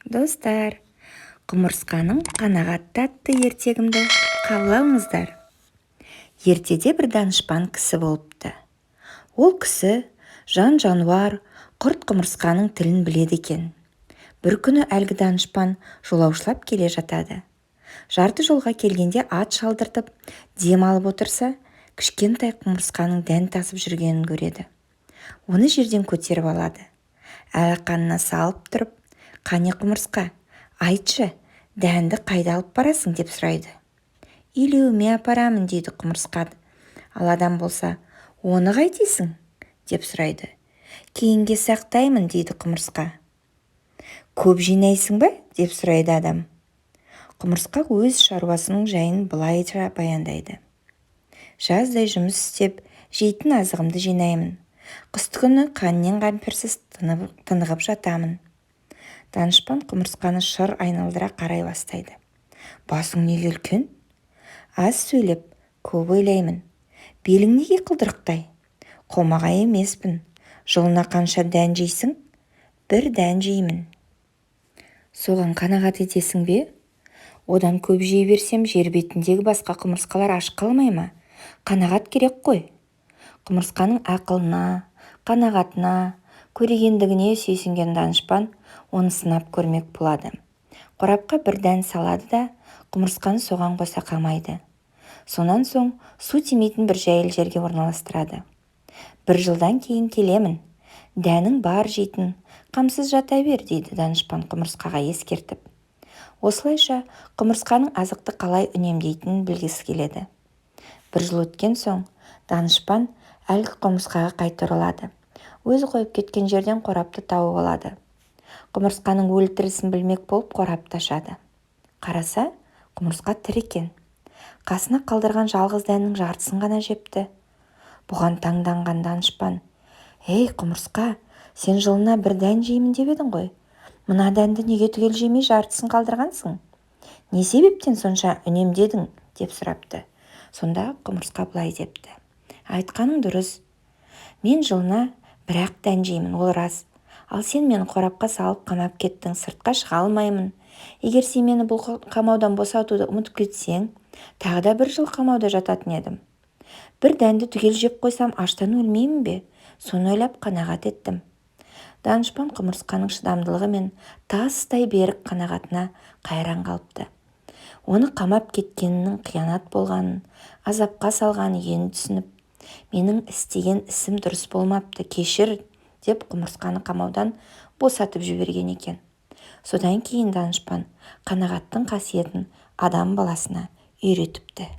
Достар, құмырсқаның қанағатты атты ертегімді қабыл алыңыздар. Ертеде бір данышпан кісі болыпты. Ол кісі жан-жануар, құрт-құмырсқаның тілін біледі екен. Бір күні әлгі данышпан жолаушылап келе жатады. Жарты жолға келгенде ат шалдыртып дем алып отырса, кішкентай құмырсқаның дән тасып жүргенін көреді. Оны жерден көтеріп алады. Алақанына салып тұрып, «Қане құмырсқа, айтшы, дәнді қайда алып барасың?» деп сұрайды. «Илеуіме апарамын» дейді құмырсқа. Ал адам болса, «Оны қайтесің?» деп сұрайды. «Кейінге сақтаймын» дейді құмырсқа. «Көп жинайсың ба?» деп сұрайды адам. Құмырсқа өз шаруасының жайын былайша баяндайды. «Жаздай жұмыс істеп, жейтін азығымды жинаймын. Қысты-күні қаннен қамперсіз тынығып жатамын». Данышпан құмырсқаны шыр айналдыра қарай бастайды. «Басың неге үлкен? Аз сөйлеп, көп ойлаймын. Белің неге қылдырықтай? Қомағай емеспін. Жылына қанша дән жейсің?» «Бір дән жеймін». «Соған қанағат етесің бе?» «Одан көп жей берсем, жер бетіндегі басқа құмырсқалар аш қалмай ма? Қанағат керек қой». Құмырсқаның ақылына, қанағатына, көрегендігіне сүйсінген данышпан оны сынап көрмек болады. Қорапқа бір дән салады да, құмырсқаны соған қоса қамайды. Сонан соң су тимейтін бір жайыл жерге орналастырады. «Бір жылдан кейін келемін. Дәнің бар жейтін, қамсыз жата бер» дейді данышпан құмырсқаға ескертіп. Осылайша құмырсқаның азықты қалай үнемдейтінін білгісі келеді. Бір жыл өткен соң данышпан әлгі құмырсқаға қайта оралады. Өзі қойып кеткен жерден қорапты тауып алады. Құмырсқаның өлі-тірісін білмек болып қорапты ашады. Қараса, құмырсқа тірі екен. Қасына қалдырған жалғыз дәннің жартысын ғана жепті. Бұған таңданған данышпан: «Ей құмырсқа, сен жылына бір дән жеймін деп едің ғой. Мына дәнді неге түгел жемей жартысын қалдырғансың? Не себептен сонша үнемдедің?» деп сұрапты. Сонда құмырсқа былай депті: «Айтқаның дұрыс. Мен жылына бір-ақ дән жеймін, ол рас. Ал сен мені қорапқа салып қамап кеттің, сыртқа шыға алмаймын. Егер сен мені бұл қамаудан босатуды ұмытып кетсең, тағы да бір жыл қамауда жататын едім. Бір дәнді түгел жеп қойсам, аштан өлмеймін бе? Соны ойлап қанағат еттім». Данышпан құмырсқаның шыдамдылығы мен тастай берік қанағатына қайран қалыпты. Оны қамап кеткенінің қиянат болғанын, азапқа салғанын енді түсініп, «Менің істеген ісім дұрыс болмапты, кешір» деп құмырсқаны қамаудан босатып жіберген екен. Содан кейін данышпан қанағаттың қасиетін адам баласына үйретіпті.